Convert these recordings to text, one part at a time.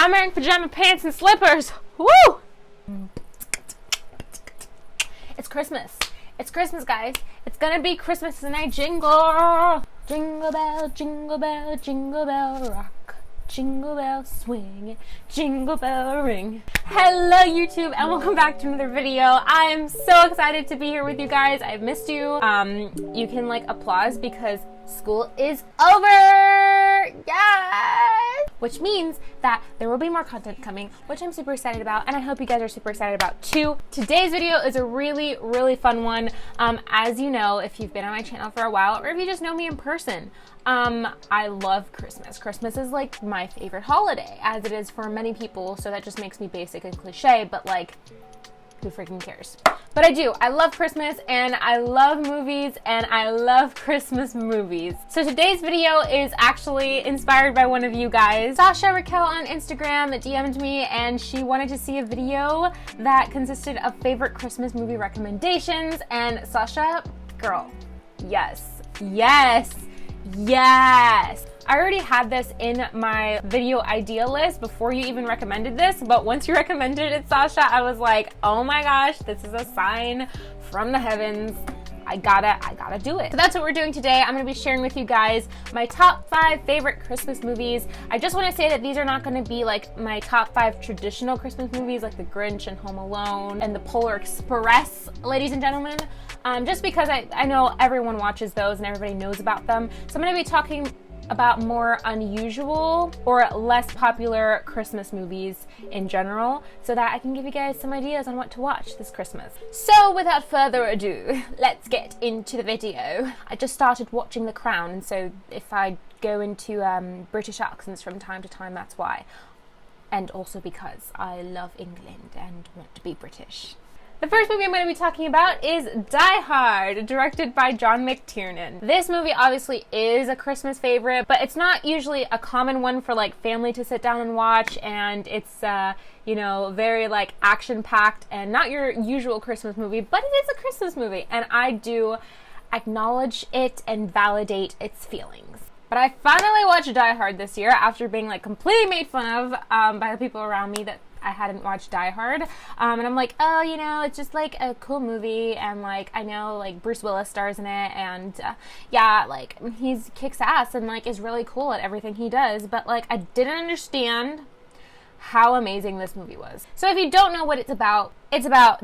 I'm wearing pajama pants and slippers. Woo! It's Christmas. It's Christmas, guys. It's gonna be Christmas tonight. Jingle. Jingle bell, jingle bell, jingle bell rock. Jingle bell swing, jingle bell ring. Hello YouTube and welcome back to another video. I am so excited to be here with you guys. I've missed you. You can like applause because school is over. Yes! Which means that there will be more content coming, which I'm super excited about, and I hope you guys are super excited about too. Today's video is a really, really fun one. As you know, if you've been on my channel for a while, or if you just know me in person, I love Christmas. Christmas is like my favorite holiday, as it is for many people, so that just makes me basic and cliche, but like, who freaking cares? But I do. I love Christmas, and I love movies, and I love Christmas movies. So today's video is actually inspired by one of you guys. Sasha Raquel on Instagram DM'd me, and she wanted to see a video that consisted of favorite Christmas movie recommendations, and Sasha, girl, yes, yes, yes. I already had this in my video idea list before you even recommended this, but once you recommended it, Sasha, I was like, oh my gosh, this is a sign from the heavens. I gotta do it. So that's what we're doing today. I'm gonna be sharing with you guys my top 5 favorite Christmas movies. I just wanna say that these are not gonna be like my top 5 traditional Christmas movies like The Grinch and Home Alone and The Polar Express, ladies and gentlemen. Just because I know everyone watches those and everybody knows about them. So I'm gonna be talking about more unusual or less popular Christmas movies in general, so that I can give you guys some ideas on what to watch this Christmas. So without further ado, let's get into the video. I just started watching The Crown, and so if I go into British accents from time to time, that's why. And also because I love England and want to be British. The first movie I'm going to be talking about is Die Hard, directed by John McTiernan. This movie obviously is a Christmas favorite, but it's not usually a common one for like family to sit down and watch, and it's you know, very like action-packed and not your usual Christmas movie, but it is a Christmas movie, and I do acknowledge it and validate its feelings. But I finally watched Die Hard this year after being like completely made fun of by the people around me that I hadn't watched Die Hard, and I'm like, oh, you know, it's just like a cool movie, and like I know like Bruce Willis stars in it, and yeah, like he's kicks ass and like is really cool at everything he does, but like I didn't understand how amazing this movie was. So if you don't know what it's about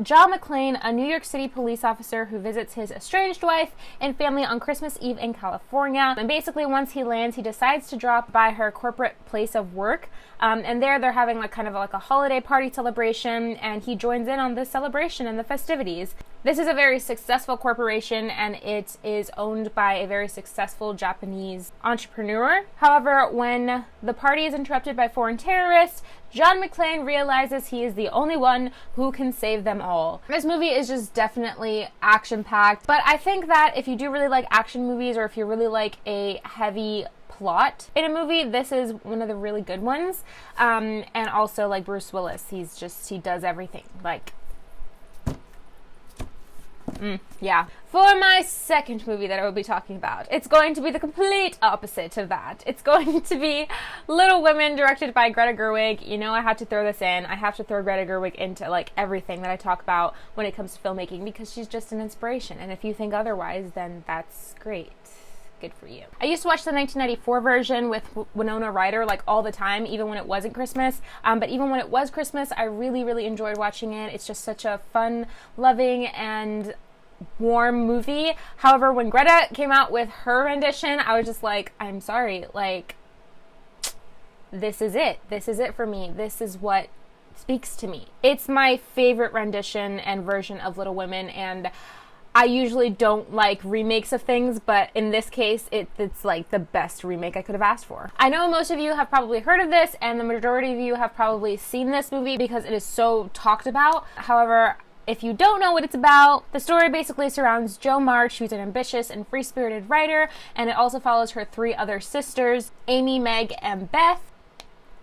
John McClane, a New York City police officer who visits his estranged wife and family on Christmas Eve in California. And basically once he lands, he decides to drop by her corporate place of work. And there they're having like kind of like a holiday party celebration, and he joins in on this celebration and the festivities. This is a very successful corporation, and it is owned by a very successful Japanese entrepreneur. However, when the party is interrupted by foreign terrorists, John McClane realizes he is the only one who can save them all. This movie is just definitely action-packed, but I think that if you do really like action movies, or if you really like a heavy plot in a movie, this is one of the really good ones. And also like Bruce Willis, he does everything. Like, yeah. For my second movie that I will be talking about, it's going to be the complete opposite of that. It's going to be Little Women, directed by Greta Gerwig. You know, I had to throw this in. I have to throw Greta Gerwig into like everything that I talk about when it comes to filmmaking, because she's just an inspiration. And if you think otherwise, then that's great. Good for you. I used to watch the 1994 version with Winona Ryder like all the time, even when it wasn't Christmas. But even when it was Christmas, I really, really enjoyed watching it. It's just such a fun, loving, and warm movie. However, when Greta came out with her rendition, I was just like, I'm sorry, like, this is it. This is it for me. This is what speaks to me. It's my favorite rendition and version of Little Women, and I usually don't like remakes of things, but in this case, it's like the best remake I could have asked for. I know most of you have probably heard of this, and the majority of you have probably seen this movie because it is so talked about. However, if you don't know what it's about, the story basically surrounds Jo March, who's an ambitious and free-spirited writer, and it also follows her 3 other sisters, Amy, Meg, and Beth.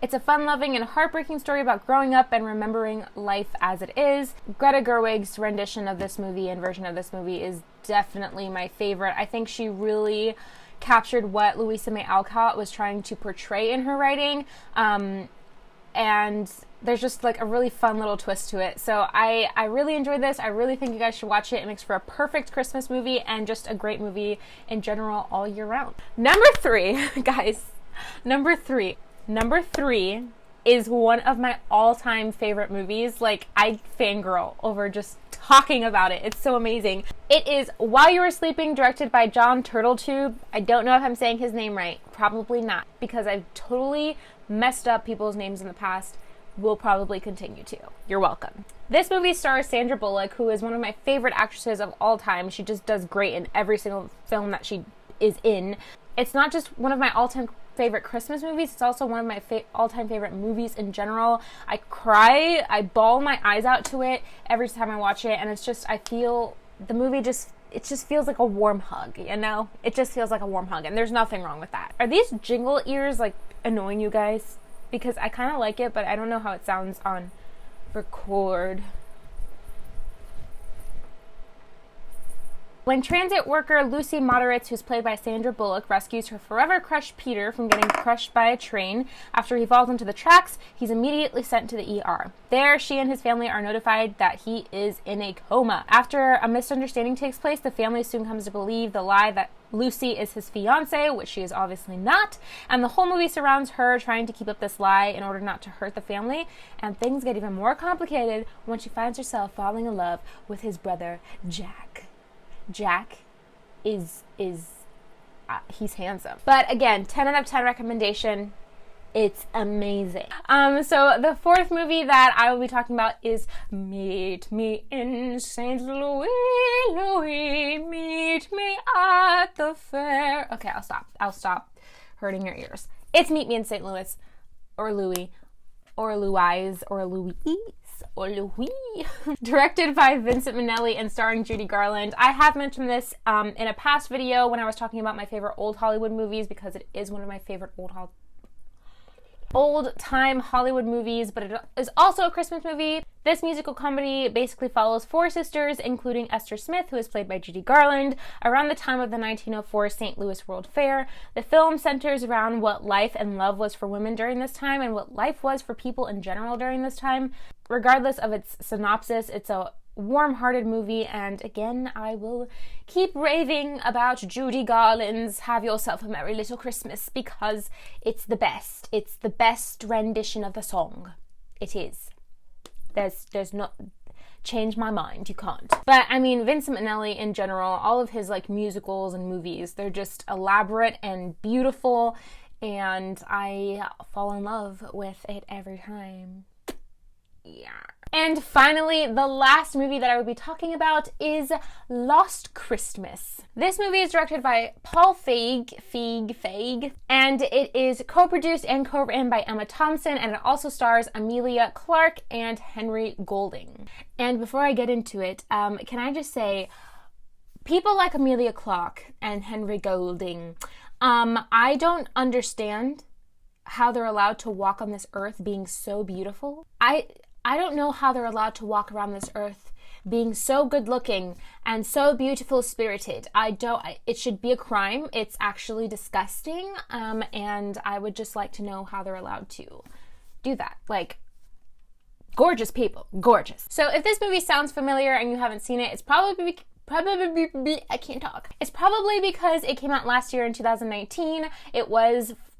It's a fun-loving and heartbreaking story about growing up and remembering life as it is. Greta Gerwig's rendition of this movie and version of this movie is definitely my favorite. I think she really captured what Louisa May Alcott was trying to portray in her writing. and there's just like a really fun little twist to it. So I really enjoyed this. I really think you guys should watch it. It makes for a perfect Christmas movie and just a great movie in general all year round. Number 3, guys, number three is one of my all-time favorite movies. Like, I fangirl over just talking about it. It's so amazing. It is While You Were Sleeping, directed by Jon Turteltaub. I don't know if I'm saying his name right. Probably not, because I've totally messed up people's names in the past. Will probably continue to. You're welcome. This movie stars Sandra Bullock, who is one of my favorite actresses of all time. She just does great in every single film that she is in. It's not just one of my all-time favorite Christmas movies, it's also one of my all-time favorite movies in general. I cry, I bawl my eyes out to it every time I watch it, and it's just, I feel, the movie just, it just feels like a warm hug, you know? It just feels like a warm hug, and there's nothing wrong with that. Are these jingle ears, like, annoying you guys? Because I kind of like it, but I don't know how it sounds on record. When transit worker Lucy Moderatz, who's played by Sandra Bullock, rescues her forever crush Peter from getting crushed by a train after he falls into the tracks, he's immediately sent to the ER. There, she and his family are notified that he is in a coma. After a misunderstanding takes place, the family soon comes to believe the lie that Lucy is his fiancée, which she is obviously not, and the whole movie surrounds her trying to keep up this lie in order not to hurt the family, and things get even more complicated when she finds herself falling in love with his brother, Jack. Jack is he's handsome. But again, 10 out of 10 recommendation. It's amazing. So the 4th movie that I will be talking about is Meet Me in St. Louis, Louis, meet me at the fair. Okay, I'll stop hurting your ears. It's Meet Me in St. Louis, or Louis, or Louise, or Louise, or Louis. Directed by Vincent Minnelli and starring Judy Garland. I have mentioned this in a past video when I was talking about my favorite old Hollywood movies, because it is one of my favorite old-time Hollywood movies, but it is also a Christmas movie. This musical comedy basically follows 4 sisters, including Esther Smith, who is played by Judy Garland, around the time of the 1904 St. Louis World Fair. The film centers around what life and love was for women during this time and what life was for people in general during this time. Regardless of its synopsis, it's a warm-hearted movie, and again, I will keep raving about Judy Garland's Have Yourself a Merry Little Christmas, because it's the best. It's the best rendition of the song. It is. There's not... Change my mind, you can't. But, I mean, Vincent Minnelli in general, all of his, like, musicals and movies, they're just elaborate and beautiful, and I fall in love with it every time. Yeah. And finally, the last movie that I will be talking about is Lost Christmas. This movie is directed by Paul Feig, and it is co-produced and co-written by Emma Thompson, and it also stars Emilia Clarke and Henry Golding. And before I get into it, can I just say, people like Emilia Clarke and Henry Golding, I don't understand how they're allowed to walk on this earth being so beautiful. I don't know how they're allowed to walk around this earth being so good looking and so beautiful spirited. It should be a crime. It's actually disgusting. And I would just like to know how they're allowed to do that. Like, gorgeous people, gorgeous. So if this movie sounds familiar and you haven't seen it, it's probably I can't talk. It's probably because it came out last year in 2019.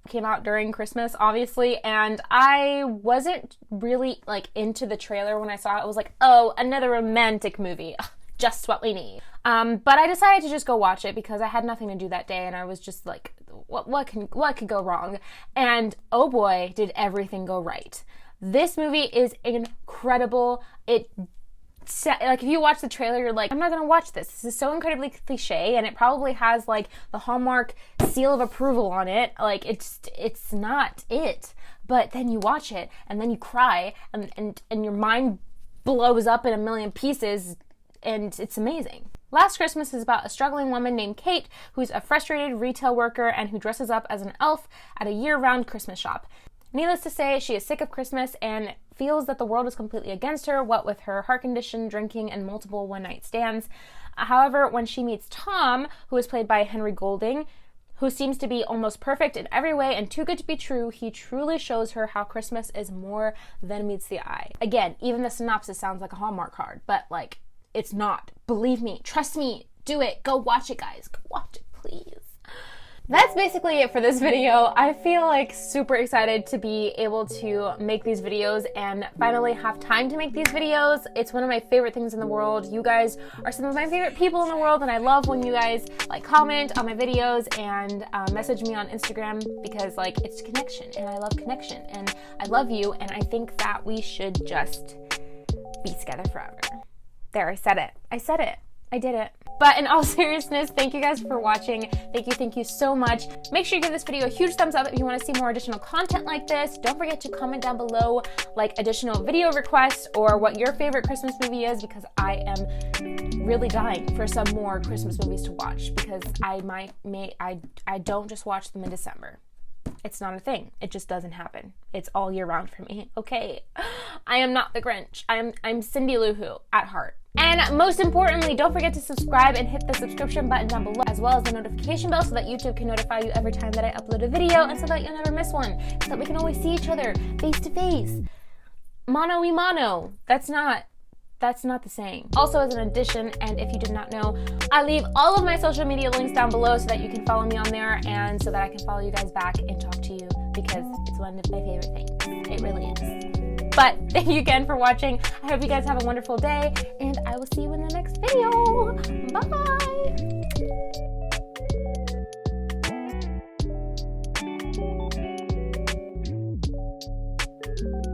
Came out during Christmas, obviously, and I wasn't really, like, into the trailer when I saw it. I was like, oh, another romantic movie. Ugh, just what we need. But I decided to just go watch it because I had nothing to do that day, and I was just like, what could go wrong? And oh boy, did everything go right. This movie is incredible. Like, if you watch the trailer, you're like, I'm not gonna watch this. This is so incredibly cliche, and it probably has, like, the Hallmark seal of approval on it. Like, it's not it. But then you watch it, and then you cry, and your mind blows up in a million pieces, and it's amazing. Last Christmas is about a struggling woman named Kate, who's a frustrated retail worker and who dresses up as an elf at a year-round Christmas shop. Needless to say, she is sick of Christmas and feels that the world is completely against her, what with her heart condition, drinking, and multiple one-night stands. However, when she meets Tom, who is played by Henry Golding, who seems to be almost perfect in every way and too good to be true, he truly shows her how Christmas is more than meets the eye. Again, even the synopsis sounds like a Hallmark card, but like, it's not. Believe me, trust me, do it. Go watch it, guys. Go watch it, please. That's basically it for this video. I feel like super excited to be able to make these videos and finally have time to make these videos. It's one of my favorite things in the world. You guys are some of my favorite people in the world, and I love when you guys like comment on my videos and message me on Instagram, because like it's connection, and I love connection, and I love you, and I think that we should just be together forever. There, I said it. I said it. I did it. But in all seriousness, thank you guys for watching. Thank you so much. Make sure you give this video a huge thumbs up if you want to see more additional content like this. Don't forget to comment down below like additional video requests or what your favorite Christmas movie is, because I am really dying for some more Christmas movies to watch, because I don't just watch them in December. It's not a thing. It just doesn't happen. It's all year round for me. Okay. I am not the Grinch. I'm Cindy Lou Who at heart. And most importantly, don't forget to subscribe and hit the subscription button down below, as well as the notification bell, so that YouTube can notify you every time that I upload a video, and so that you'll never miss one, so that we can always see each other face to face. Mano y mano. That's not the saying. Also, as an addition, and if you did not know, I leave all of my social media links down below so that you can follow me on there, and so that I can follow you guys back and talk to you, because it's one of my favorite things. It really is. But thank you again for watching. I hope you guys have a wonderful day, and I will see you in the next video. Bye!